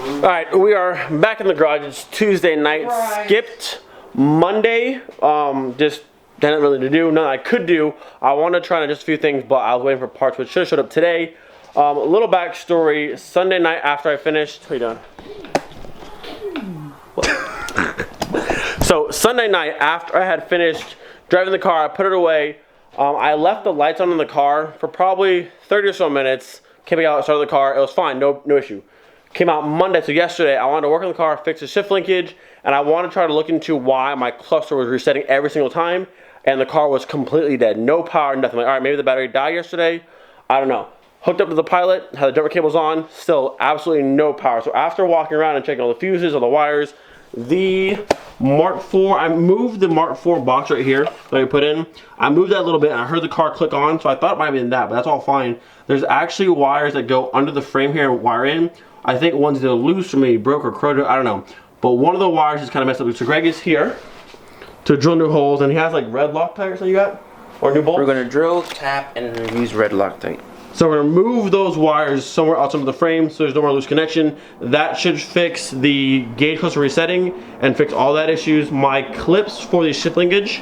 Alright, we are back in the garage. It's Tuesday night. Right. Skipped Monday. Just didn't really to do. Nothing I could do. I wanted to try just a few things, but I was waiting for parts, which should have showed up today. A little backstory. Sunday night after I finished. What are you doing? So Sunday night after I had finished driving the car, I put it away. I left the lights on in the car for probably 30 or so minutes. Came out, started the car. It was fine. No issue. Came out Monday, so yesterday, I wanted to work on the car, fix the shift linkage, and I wanted to try to look into why my cluster was resetting every single time, and the car was completely dead. No power, nothing. Like, all right, maybe the battery died yesterday. I don't know. Hooked up to the pilot, had the jumper cables on, still absolutely no power. So after walking around and checking all the fuses, all the wires, the Mark IV, I moved the Mark IV box right here that I put in. I moved that a little bit, and I heard the car click on, so I thought it might have been that, but that's all fine. There's actually wires that go under the frame here and wire in. I think one's either loose or maybe broke or corroded, I don't know. But one of the wires is kind of messed up. So Greg is here to drill new holes, and he has like red Loctite or something you got? Or new bolts? We're gonna drill, tap, and use red Loctite. So we're gonna move those wires somewhere outside of the frame so there's no more loose connection. That should fix the gauge cluster resetting and fix all that issues. My clips for the shift linkage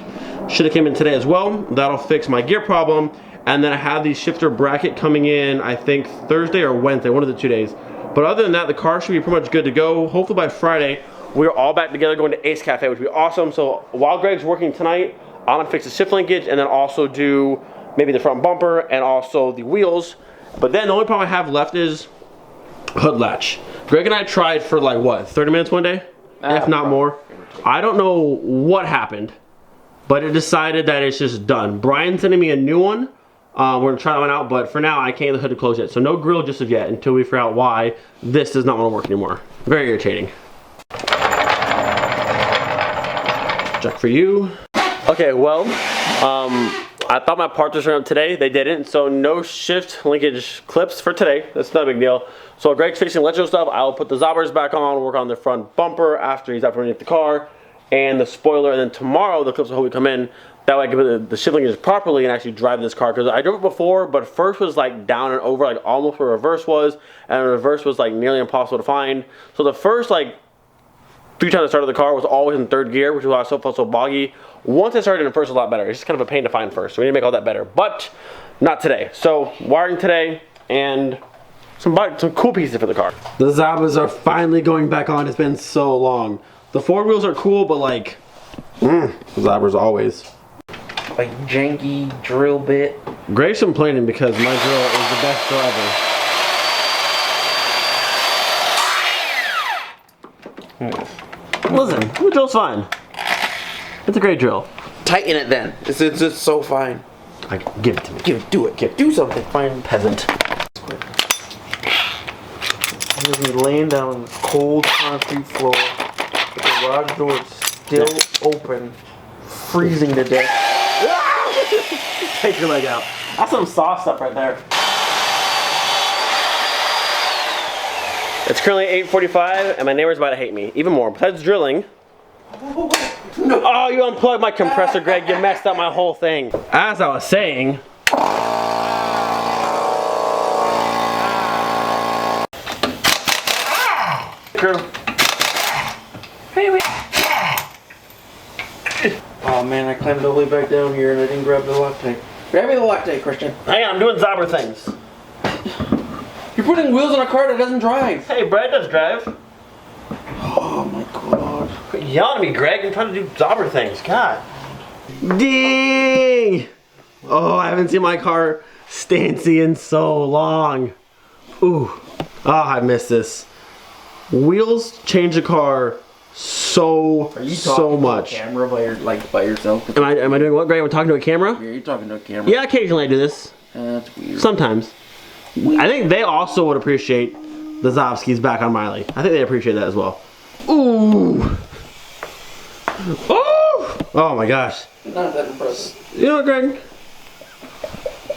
should have came in today as well. That'll fix my gear problem. And then I have the shifter bracket coming in, I think Thursday or Wednesday, one of the 2 days. But other than that, the car should be pretty much good to go. Hopefully by Friday, we're all back together going to Ace Cafe, which would be awesome. So while Greg's working tonight, I'm gonna fix the shift linkage and then also do maybe the front bumper and also the wheels. But then the only problem I have left is hood latch. Greg and I tried for like what, 30 minutes one day? If not more. I don't know what happened, but it decided that it's just done. Brian's sending me a new one. We're gonna try that one out, but for now I can't get the hood to close yet. So no grill just of yet until we figure out why this does not want to work anymore. Very irritating. Check for you. Okay, well, I thought my parts were showing up today. They didn't, so no shift linkage clips for today. That's not a big deal. So Greg's fixing electrical stuff. I'll put the zobbers back on, work on the front bumper after he's up underneath the car, and the spoiler, and then tomorrow the clips will hopefully come in. That way I can put the shift linkage properly and actually drive this car. Because I drove it before, but first was like down and over, like almost where reverse was. And the reverse was like nearly impossible to find. So the first like 3 times I started the car was always in 3rd gear, which is why I felt so boggy. Once I started in first, it was a lot better. It's just kind of a pain to find first. So we need to make all that better. But not today. So wiring today and some cool pieces for the car. The Zabas are finally going back on. It's been so long. The 4 wheels are cool, but like, the Zabas always. Like janky drill bit. Greg's complaining because my drill is the best drill ever. Listen, the drill's fine. It's a great drill. Tighten it then. It's just so fine. Give it to me. Do it. Do something. Fine peasant. He's me laying down on this cold concrete floor with the garage door still open, freezing to death. Take your leg out. That's some soft stuff right there. It's currently 8:45 and my neighbor's about to hate me. Even more. Besides drilling. No. Oh, you unplugged my compressor, Greg. You messed up my whole thing. As I was saying. Crew. Oh man, I climbed all the way back down here and I didn't grab the Loctite. Grab me the Loctite, Christian. Hang on, I'm doing Zobber things. You're putting wheels on a car that doesn't drive. Hey, Brad does drive. Oh my god. Quit yelling at me, Greg. I'm trying to do Zobber things. God. Ding! Oh, I haven't seen my car stancy in so long. Ooh. Oh, I missed this. Wheels change the car so much. To a camera by yourself? Am I doing what, Greg? Am I talking to a camera? Yeah, you're talking to a camera. Yeah, occasionally I do this. That's weird. Sometimes. I think they also would appreciate the Zovskis back on Miley. I think they appreciate that as well. Ooh! Oh! Oh my gosh. Not that impressive. You know what, Greg?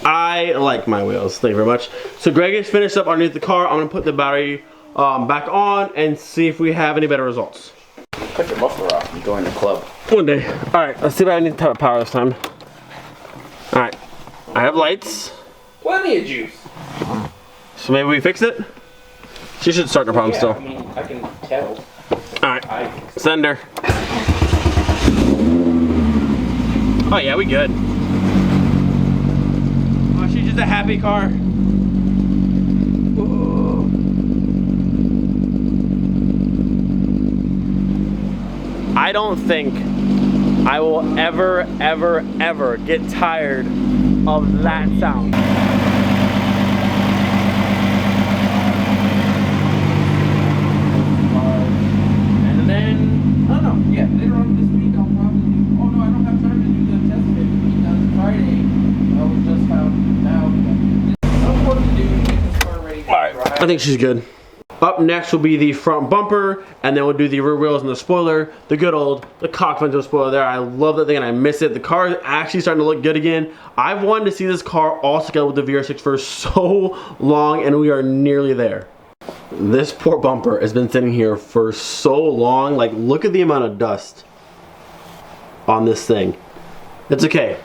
I like my wheels. Thank you very much. So Greg has finished up underneath the car. I'm going to put the battery back on and see if we have any better results. Cut your muffler off and join the club. One day. Alright, let's see if I need to have power this time. Alright. I have lights. Plenty of juice. So maybe we fix it? She should start the problem still. I mean, I can tell. Alright, send her. Oh yeah, we good. Oh, she's just a happy car. Whoa. I don't think I will ever get tired of that sound. And then, I don't know, yeah, later on this week I'll probably do, oh no, I don't have time to do the test fit because Friday I was just found out I'm going to do get this car ready to drive. I think she's good. Up next will be the front bumper, and then we'll do the rear wheels and the spoiler, the good old, the cock vento spoiler there. I love that thing and I miss it. The car is actually starting to look good again. I've wanted to see this car all together with the VR6 for so long, and we are nearly there. This poor bumper has been sitting here for so long. Like, look at the amount of dust on this thing. It's okay,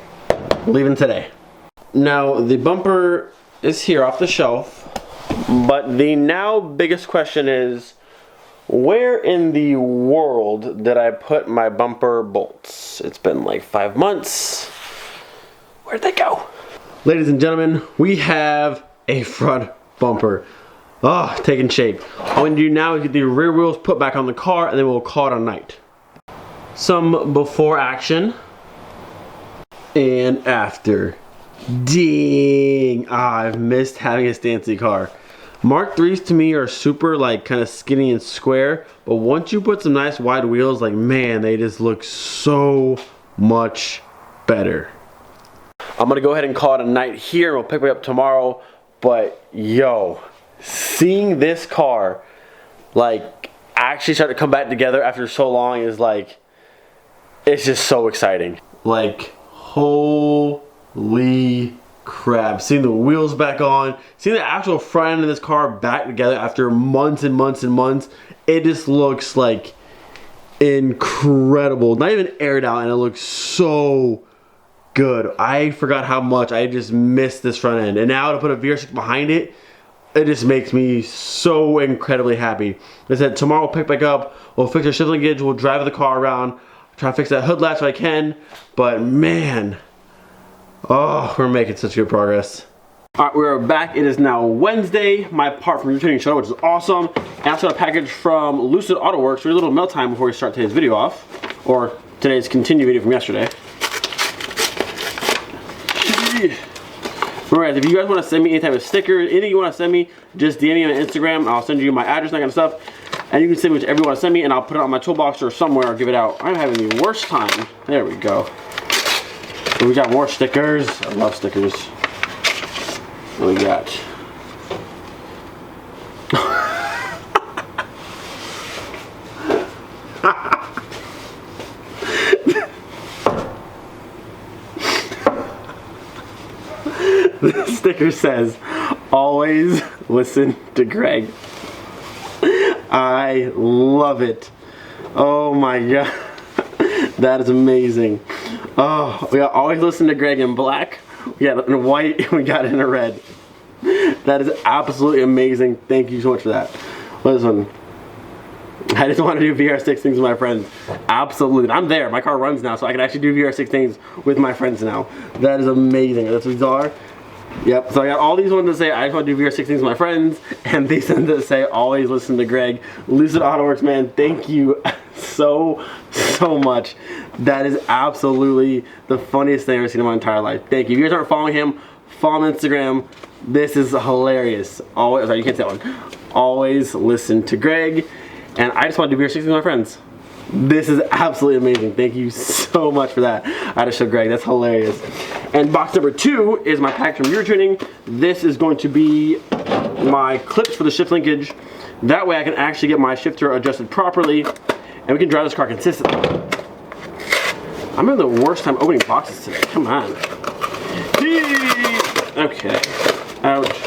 leaving today. Now, the bumper is here off the shelf. But the now biggest question is, where in the world did I put my bumper bolts? It's been like 5 months. Where'd they go? Ladies and gentlemen, we have a front bumper. Oh, taking shape. All we need to do now is get the rear wheels put back on the car, and then we'll call it a night. Some before action and after. Ding! Ah, I've missed having a Stancy car. Mark 3s to me are super like kind of skinny and square, but once you put some nice wide wheels, like man, they just look so much better. I'm gonna go ahead and call it a night here. We'll pick me up tomorrow, but yo, seeing this car like actually start to come back together after so long is like, it's just so exciting. Like, holy crap. Seeing the wheels back on, seeing the actual front end of this car back together after months and months and months, it just looks like incredible. Not even aired out, and it looks so good. I forgot how much I just missed this front end, and now to put a VR6 behind it, it just makes me so incredibly happy. I said tomorrow we'll pick back up, we'll fix our shift linkage, we'll drive the car around, try to fix that hood latch if I can, but man, oh, we're making such good progress. Alright, we're back. It is now Wednesday. My part from returning shuttle, which is awesome. And I also got a package from Lucid Auto Works for a little mail time before we start today's video off. Or today's continued video from yesterday. Alright, if you guys want to send me any type of stickers, anything you want to send me, just DM me on Instagram. I'll send you my address and that kind of stuff. And you can send me whichever you want to send me, and I'll put it on my toolbox or somewhere or give it out. I'm having the worst time. There we go. So we got more stickers. I love stickers. What we got? The sticker says, always listen to Greg. I love it. Oh my god. That is amazing. Oh, we got always listen to Greg in black. We got it in white, and we got it in a red. That is absolutely amazing. Thank you so much for that. Listen, I just want to do VR6 things with my friends. Absolutely. I'm there. My car runs now, so I can actually do VR6 things with my friends now. That is amazing. That's what these are. Yep, so I got all these ones that say I just want to do VR6 things with my friends, and these ones that say always listen to Greg. Lucid Auto Works, man, thank you so much. That is absolutely the funniest thing I've ever seen in my entire life. Thank you. If you guys aren't following him, follow him on Instagram. This is hilarious. Always, sorry, you can't say that one. Always listen to Greg, and I just want to do VR6 with my friends. This is absolutely amazing. Thank you so much for that. I just showed Greg. That's hilarious. And box number 2 is my pack from Gear Tuning. This is going to be my clips for the shift linkage. That way I can actually get my shifter adjusted properly, and we can drive this car consistently. I'm having the worst time opening boxes today. Come on. Okay. Ouch.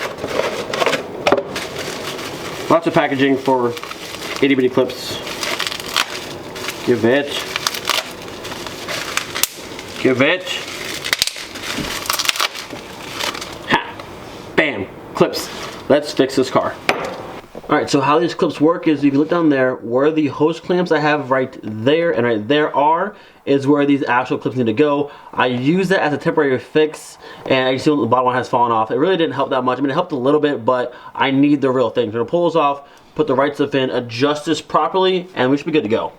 Lots of packaging for itty bitty clips. Give it. Give it. Ha! Bam! Clips. Let's fix this car. Alright, so how these clips work is if you look down there, where the hose clamps I have right there and right there are, is where these actual clips need to go. I use that as a temporary fix, and you see the bottom one has fallen off. It really didn't help that much. I mean, it helped a little bit, but I need the real thing. So I'm gonna pull those off, put the right stuff in, adjust this properly, and we should be good to go.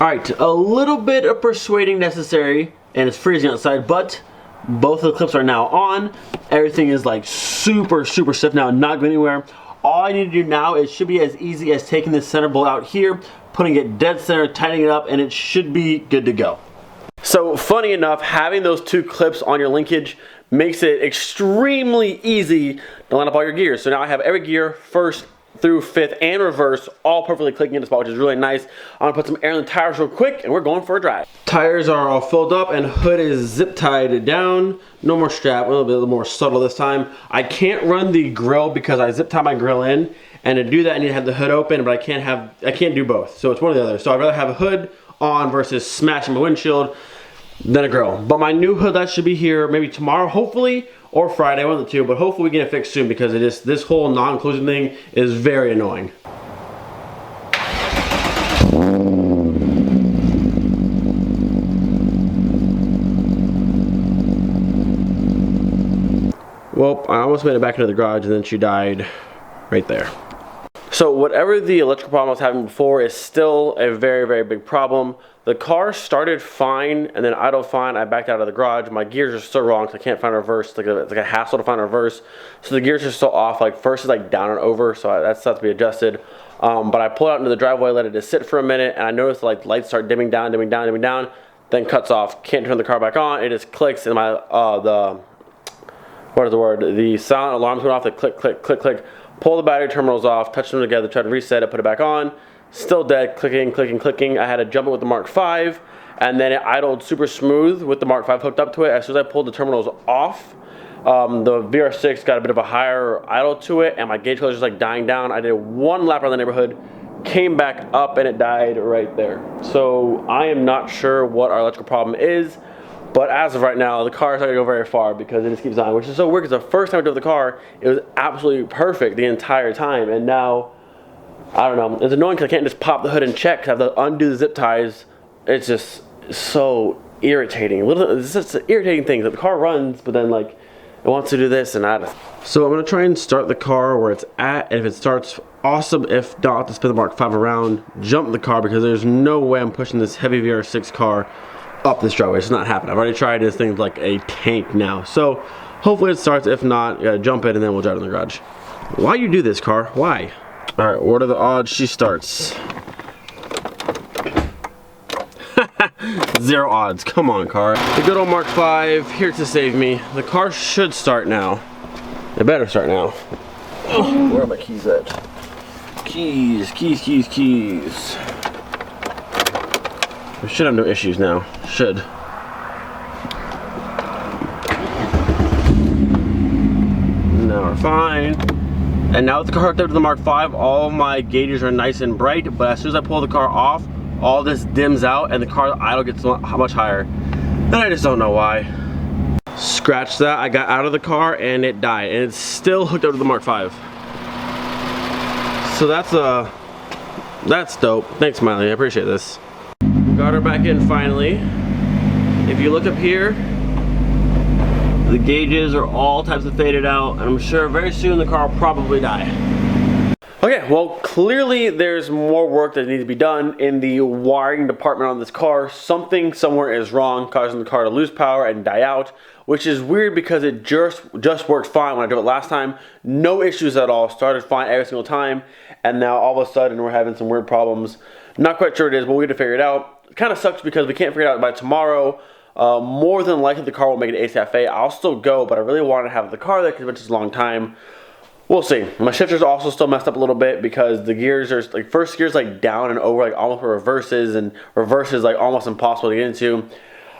Alright, a little bit of persuading necessary, and it's freezing outside, but both of the clips are now on. Everything is like super stiff now, not going anywhere. All I need to do now, it should be as easy as taking this center bolt out here, putting it dead center, tightening it up, and it should be good to go. So funny enough, having those two clips on your linkage makes it extremely easy to line up all your gears. So now I have every gear, first through fifth and reverse, all perfectly clicking in the spot, which is really nice. I'm gonna put some air in the tires real quick, and we're going for a drive. Tires are all filled up, and hood is zip tied down. No more strap, a little more subtle this time. I can't run the grill because I zip tie my grill in, and to do that I need to have the hood open, but I can't do both. So it's one or the other. So I'd rather have a hood on versus smashing my windshield than a grill. But my new hood, that should be here maybe tomorrow, hopefully, or Friday, one of the two, but hopefully we get it fixed soon because this whole non-collision thing is very annoying. Well, I almost made it back into the garage and then she died right there. So whatever the electrical problem I was having before is still a very big problem. The car started fine and then idled fine. I backed out of the garage. My gears are still wrong because I can't find a reverse. It's like a hassle to find a reverse. So the gears are still off. Like first is like down and over, so that stuff to be adjusted. But I pulled out into the driveway, let it just sit for a minute, and I noticed like lights start dimming down, then cuts off. Can't turn the car back on. It just clicks, and my the silent alarms went off. The click. Pull the battery terminals off, touch them together, try to reset it, put it back on. Still dead, clicking. I had to jump it with the Mark V, and then it idled super smooth with the Mark V hooked up to it. As soon as I pulled the terminals off, the VR6 got a bit of a higher idle to it, and my gauge color was just like dying down. I did one lap around the neighborhood, came back up, and it died right there. So I am not sure what our electrical problem is, but as of right now, the car is not gonna go very far because it just keeps dying, which is so weird because the first time I drove the car, it was absolutely perfect the entire time, and now, I don't know, it's annoying because I can't just pop the hood and check because I have to undo the zip ties. It's just so irritating. It's just irritating things that the car runs, but then like, it wants to do this and that. So I'm gonna try and start the car where it's at, and if it starts, awesome. If not, I'll have to spin the Mark V around, jump the car, because there's no way I'm pushing this heavy VR6 car up this driveway. It's not happening. I've already tried this thing like a tank now. So hopefully it starts. If not, you gotta jump it and then we'll drive it in the garage. Why you do this, car? Why? All right, what are the odds she starts? 0 odds. Come on, car. The good old Mark V here to save me. The car should start now. It better start now. Oh, where are my keys at? Keys. We should have no issues now. Should. Now we're fine. And now with the car hooked up to the Mark V, all my gauges are nice and bright, but as soon as I pull the car off, all this dims out and the car idle gets much higher. And I just don't know why. Scratch that, I got out of the car and it died. And it's still hooked up to the Mark V. So that's dope. Thanks, Miley, I appreciate this. Got her back in finally. If you look up here, the gauges are all types of faded out, and I'm sure very soon the car will probably die. Okay, well clearly there's more work that needs to be done in the wiring department on this car. Something somewhere is wrong, causing the car to lose power and die out, which is weird because it just worked fine when I drove it last time. No issues at all, started fine every single time, and now all of a sudden we're having some weird problems. Not quite sure what it is, but we need to figure it out. It kind of sucks because we can't figure it out by tomorrow. More than likely the car will make it ACFA. I'll still go, but I really want to have the car there because it's just a long time. We'll see. My shifter's also still messed up a little bit because the gears are like, first gear's like down and over, like almost for reverses, and reverses like almost impossible to get into.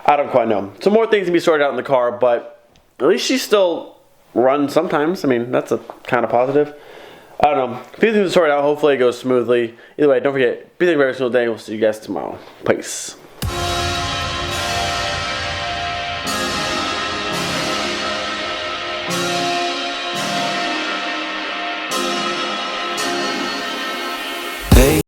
I don't quite know. Some more things to be sorted out in the car, but at least she still runs sometimes. I mean, that's a kind of positive. I don't know. A few things to sort out. Hopefully it goes smoothly. Either way, don't forget, be thinking every single day. We'll see you guys tomorrow. Peace.